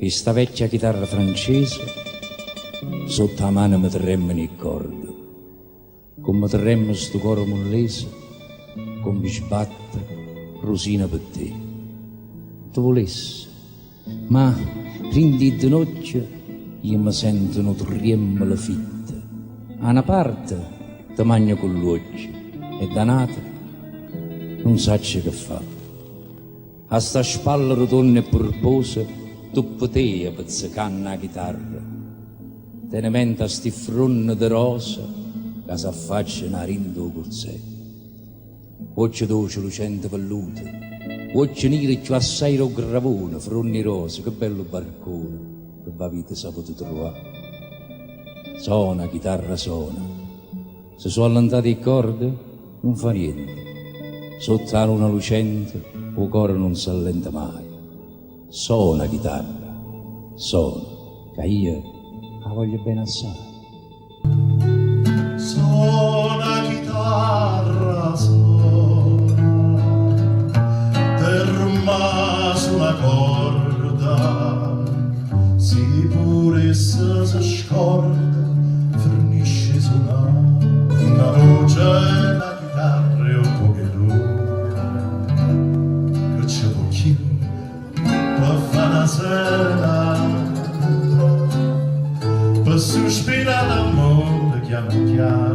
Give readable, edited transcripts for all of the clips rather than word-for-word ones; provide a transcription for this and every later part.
e sta vecchia chitarra francese sotto la mano mi tremano i cordi, come tremma sto coro mollese, come mi sbatte rosina per te. Tu volessi, ma rindi di notte io mi sento un tremolo fitta. A una parte ti magno con l'occhio e da un'altra non sacci che fa. A sta spalla rotonda e purposa tu potevi pizzicar una chitarra. Te ne menta sti fronne di rosa che s'affacciano rindo corsè. Occhio dolce lucente vellute, occhio neri più assai lo gravone, fronni rose, che bello barcone, che va vita sa potuto trovare. Suona, chitarra suona, se sono allentate i corde non fa niente, sotto la luna lucente il cuore non si allenta mai. Suona, chitarra, suona, che io la voglio bene assai. Suona, chitarra, suona, terma su una corda, si pure se si scorda, fornisce una voce, la chitarra è un pochettino, che c'è pochino, per fare una sera, per sospirare l'amore chiamo chiamo,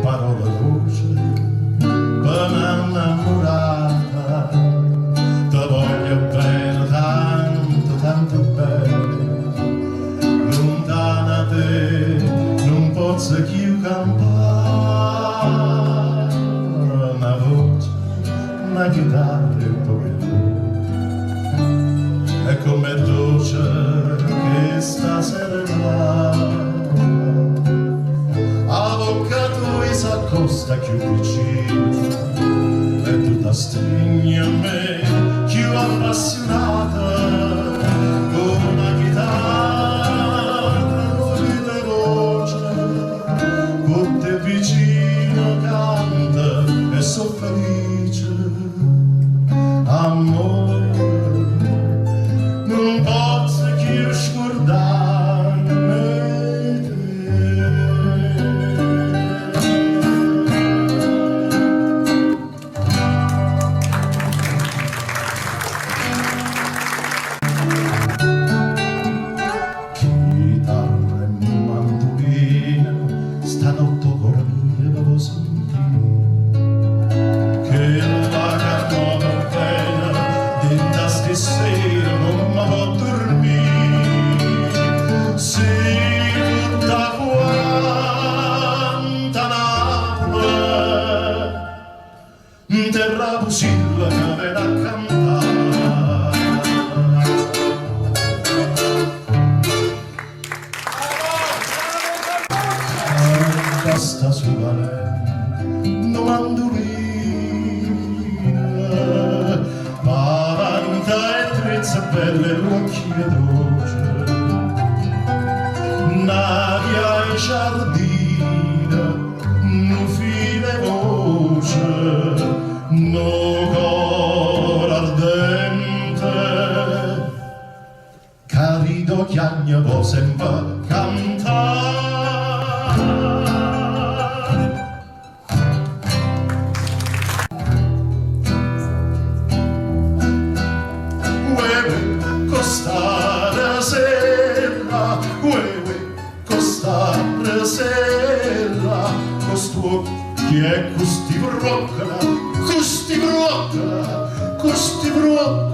parola dolce, per un'innamorata, ti voglio bene tanto, tanto bene, lontana da te non posso più campare, una voce, una chitarra e un pochettino, è come dolce che stasera a bocca tua s'accosta più vicino e tu ti stringi a me più appassionata come una chitarra di voce con te vicino canta e so felice amore non posso più scordarmi chitarra e mandolina stanotte ancora mia devo sentire che la cannota appena dentro stasera non mi può dormire se tutta quanta Napoli terra pusilla che viene a cantare. Sta su valendo mandolina avanti e trezza belle l'occhio dolce n'aria in giardino non file voce no cor ardente carido chiagno può sempre cantare. Costare sera, costare sera, costuo che è costi broccola, costi broccola, costi broccola.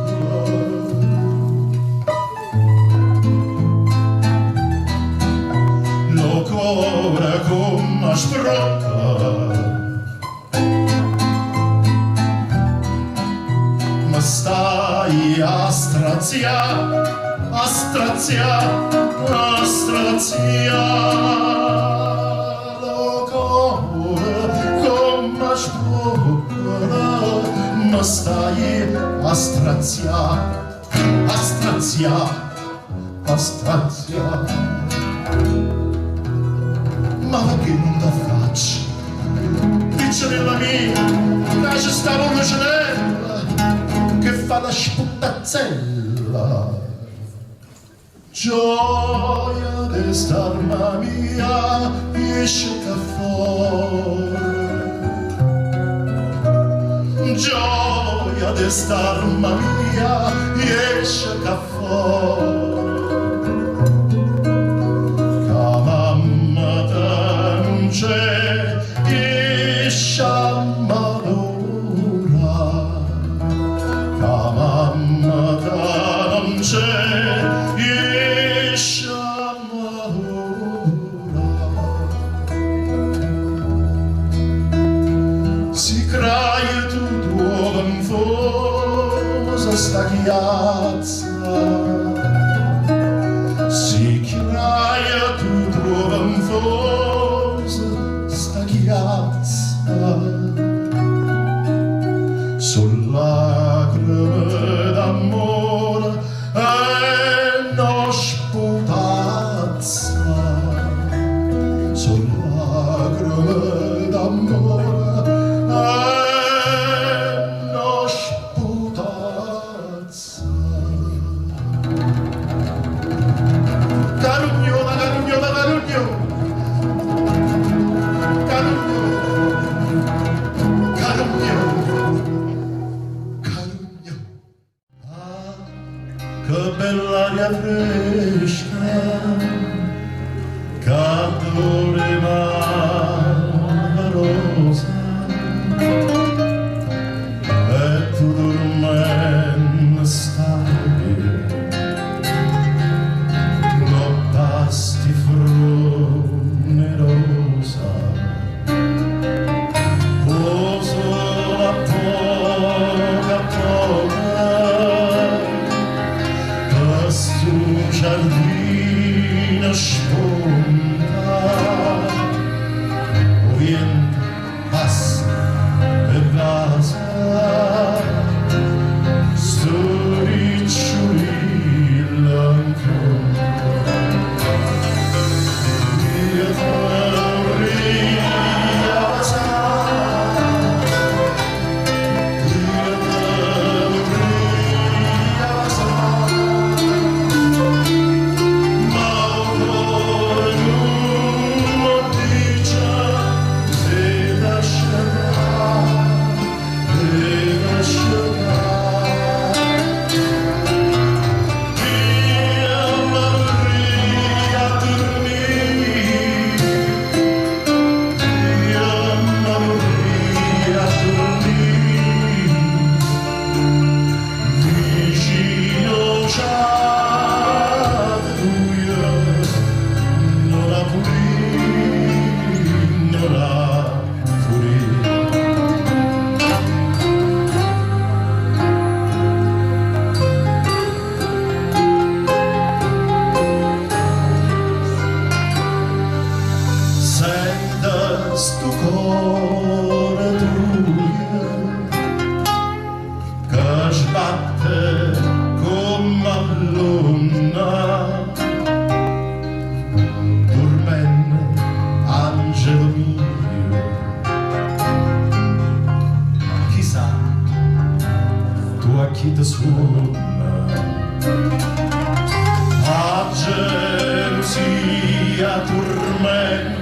Lo cuore come sbrocca, ma stai a straziare, a straziare, a straziare lo cuore come sbrocca, ma stai a straziare, a straziare, a straziare. Ma che non ti faccio? Picciolina mia, che c'è sta una cenella che fa la sputtazzella. Gioia d'estarma mia, esce ca fuori. Gioia d'estarma mia, esce ca fuori. Ca mamma te non c'è, esce a malora. Ca mamma te non c'è, esce a malora. Si craie tu tuovam fosa sta chiazza. Si craie tu tuovam fosa sta chiazza. Son lacrime d'amore e no sputazza. Son lacrime d'amore e no sputazza. Carugno, carugno, carugno. Carugno. Carugno. Carugno. Ah, che bella aria fresca, cadore rosa, e tu dormendo stai, nottasti fronerosa. Poso la poca questo giardino sponda, o vento passa e passa, sto ricciolino ancora. Io vorrei sto cuore tuo che sbatte come a luna, dormenne angelo mio. Chissà tu a chi ti suona, a gelosia tormenta.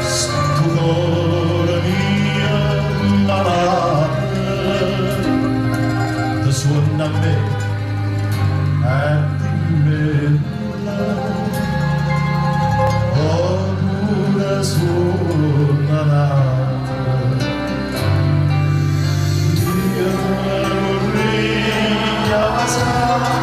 Sto cuore mio malato ti suona a me e dimmelo, oppure suona l'altro. Io vorrei abbassare.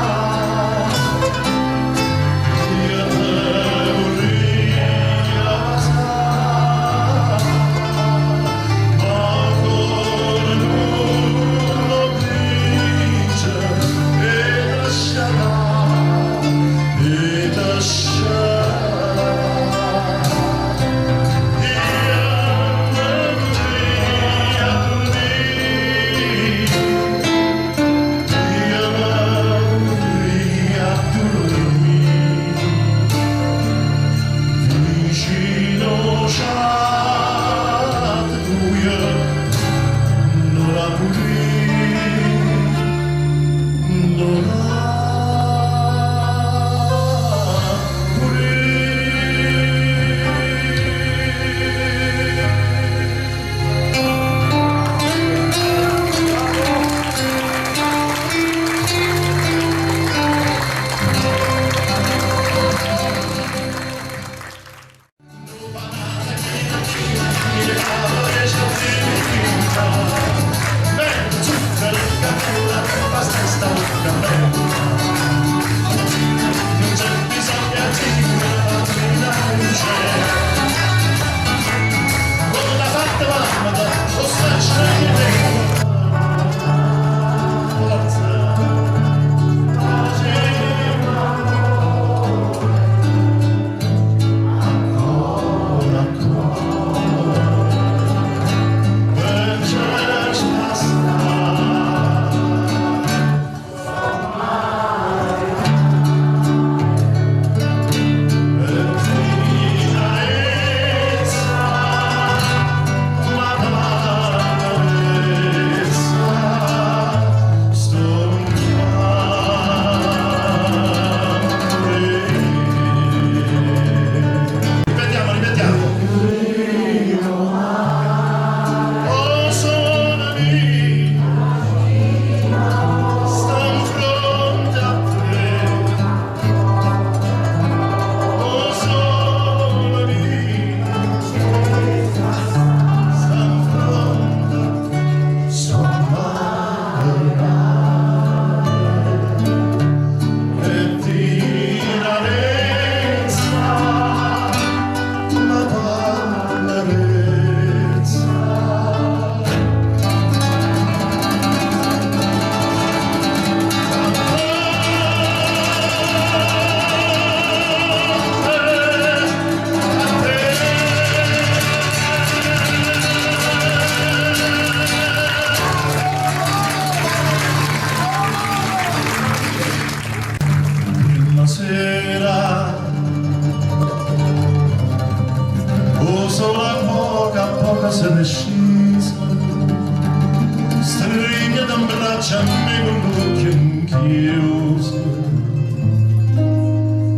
faccia a me con l'occhio inchiuso,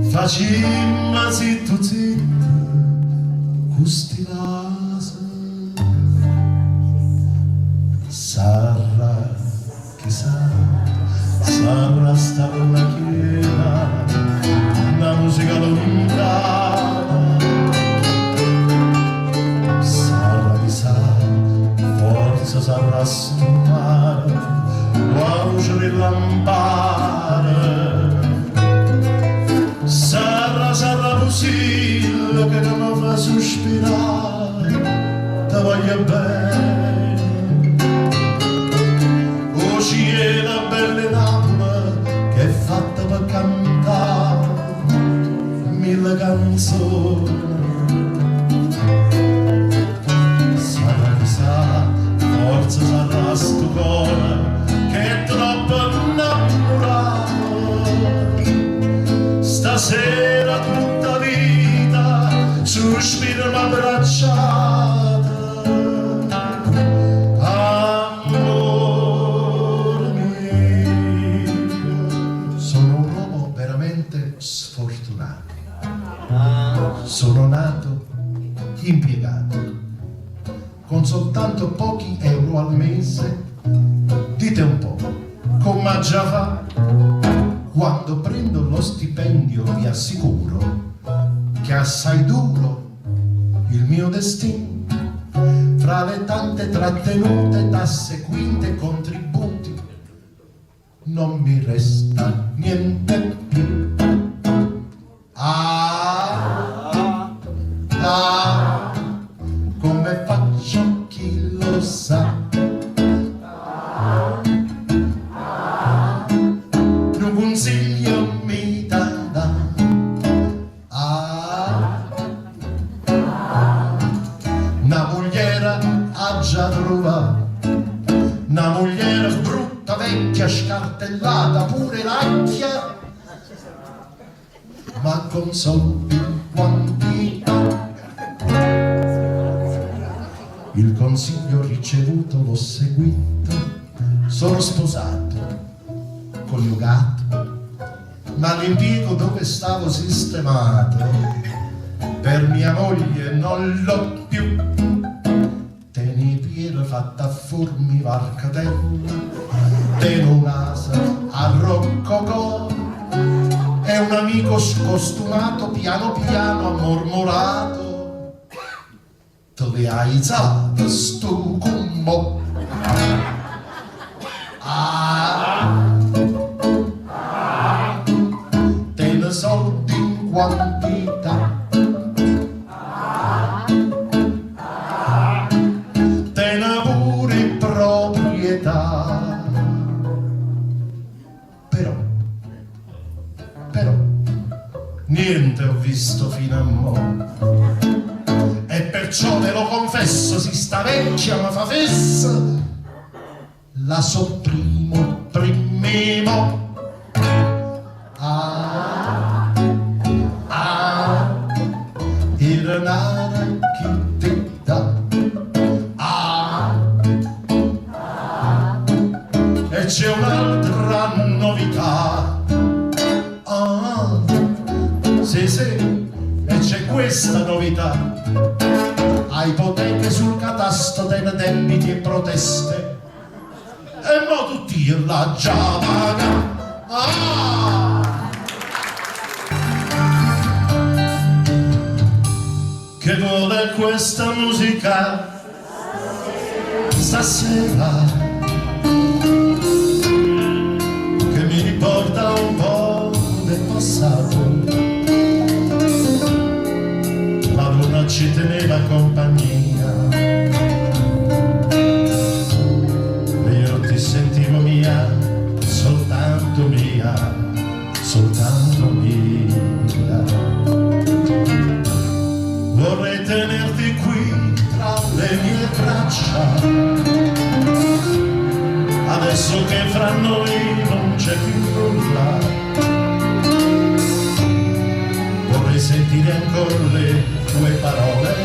facimma zitto zitto, custi naso, sarà, chissà, sarà stata una chiena, una musica lontana, sarà chissà, forza sarà sto mare, la luce del lampare, sarà così che non mi fa sospirare, ti voglio bene. O cielo belle lampade che è fatta per cantare mille canzoni. Sarà chissà, forza sarà sto cuore che è troppo innamorato. Stasera tutta vita sospira l'abbracciata. Amore mio, sono un uomo veramente sfortunato. Sono nato impiegato, con soltanto pochi euro al mese. Dite un po', come già fa? Quando prendo lo stipendio vi assicuro che assai duro il mio destino. Fra le tante trattenute, tasse, quinte e contributi non mi resta niente più. Come faccio chi lo sa? Un consiglio mi dà. Una mogliera ha già trovato, una mogliera brutta, vecchia, scartellata, pure lacchia, ma con soldi quantità. Il consiglio ricevuto l'ho seguito, sono sposato, coniugato, ma l'impiego dove stavo sistemato per mia moglie non l'ho più. Teni fatta a formi varcatella, teno un'asa a roccocò e un amico scostumato piano piano ha mormorato: te le hai zate sto cummo. Te ne soldi in quantità, te ne pure proprietà. Però niente ho visto fino a mo', e perciò ve lo confesso, si sta vecchia ma fa fessa, la sopprimo primemo. Il denaro chi ti dà, e c'è un'altra novità. Sì, e c'è questa novità: hai ipoteche sul catasto, te ne debiti e proteste, e mo tutti la già paga. Che vuole questa musica stasera, che mi riporta un po' del passato. La luna ci teneva compagnia e io ti sentivo mia, soltanto mia, soltanto mia. Vorrei tenerti qui tra le mie braccia, adesso che fra noi non c'è più nulla. Vorrei sentire ancora le tue parole,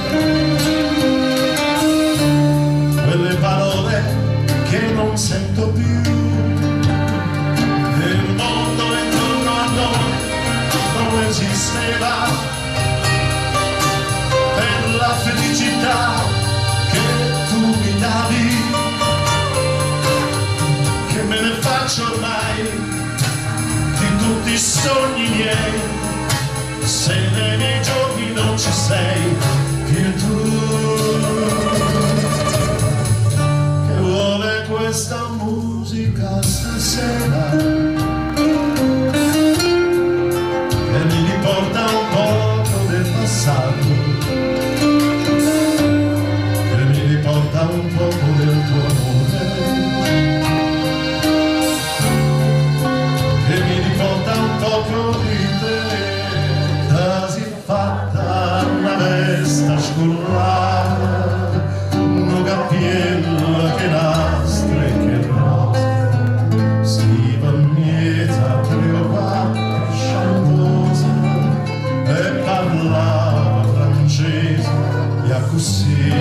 quelle parole che non sento più, nel mondo intorno a noi non esisteva, per la felicità che tu mi davi, che me ne faccio ormai di tutti i sogni miei, se nei miei giorni non ci sei più tu. Questa musica stasera e mi riporta un poco del passato, e mi riporta un poco del tuo amore, e mi riporta un poco di te, quasi fatta una vesta scolorata, un cappiello che nasce che rosa, stiva mieta, Cleopatra sciamposa, e parlava francese, e così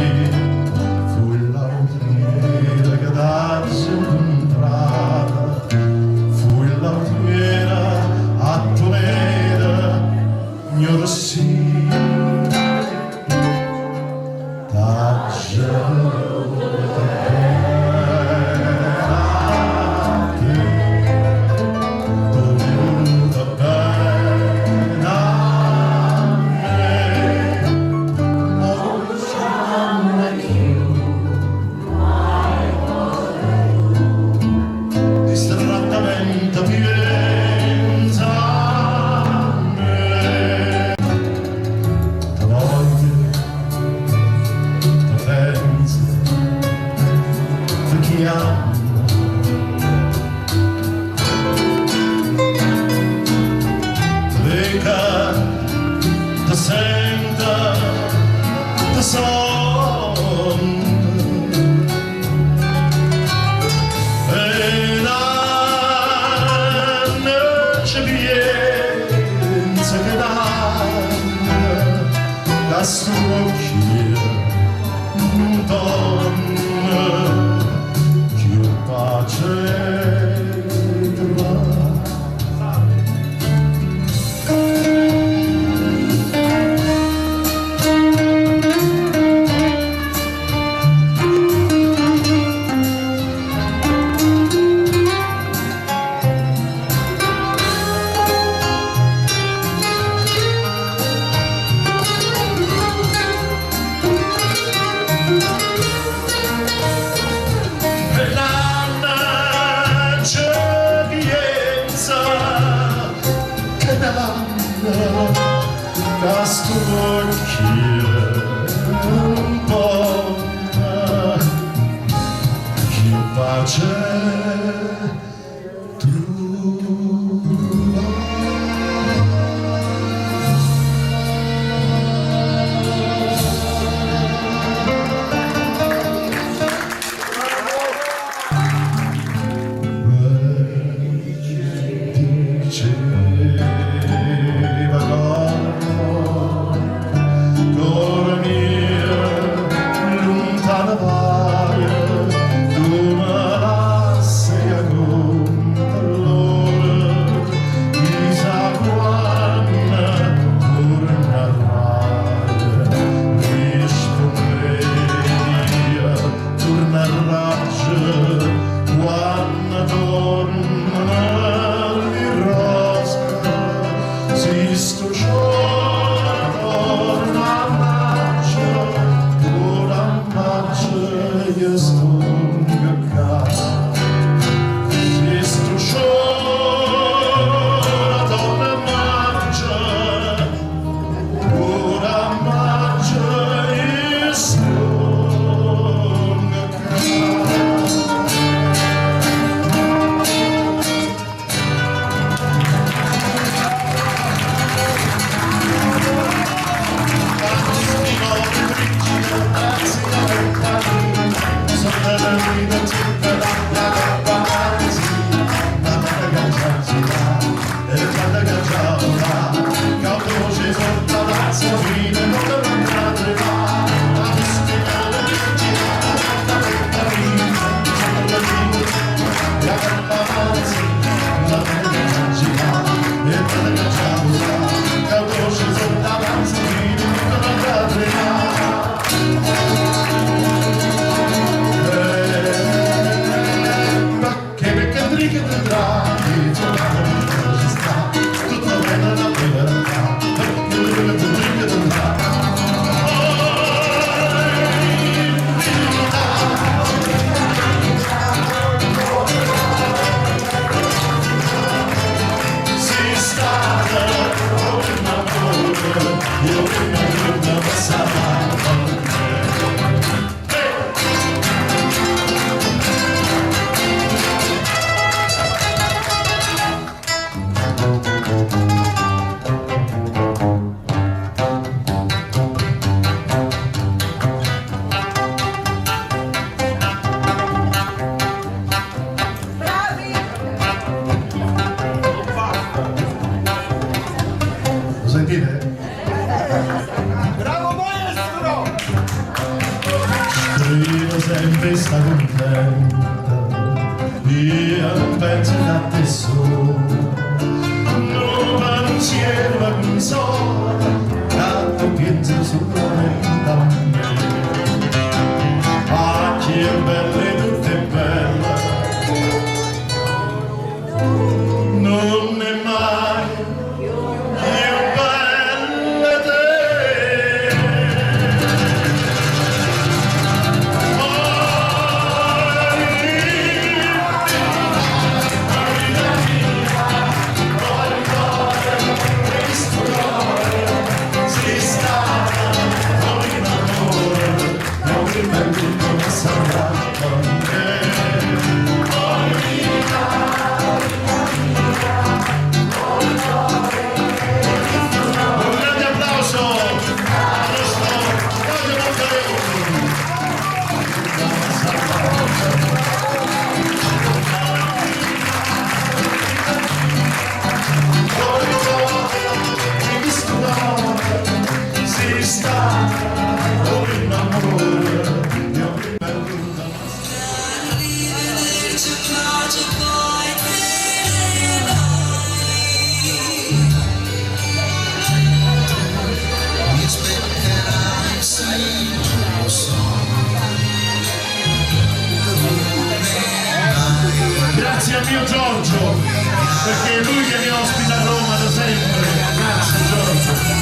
fu l'autriera che darsi un'entrata, fu l'autriera a Toledo, mio Rossi, lontana varia, tu me la andrà, e trovare un po' ci sta, tutto bene la libertà, perché il andrà. Sentite? Bravo maestro! Io sempre sta contenta, io non penso a te solo, non pensiero a un solo, tanto penso solamente a me. Ah, che bella, tutte bella, non è mai grazie a mio Giorgio, perché è lui che mi ospita a Roma da sempre. Grazie Giorgio.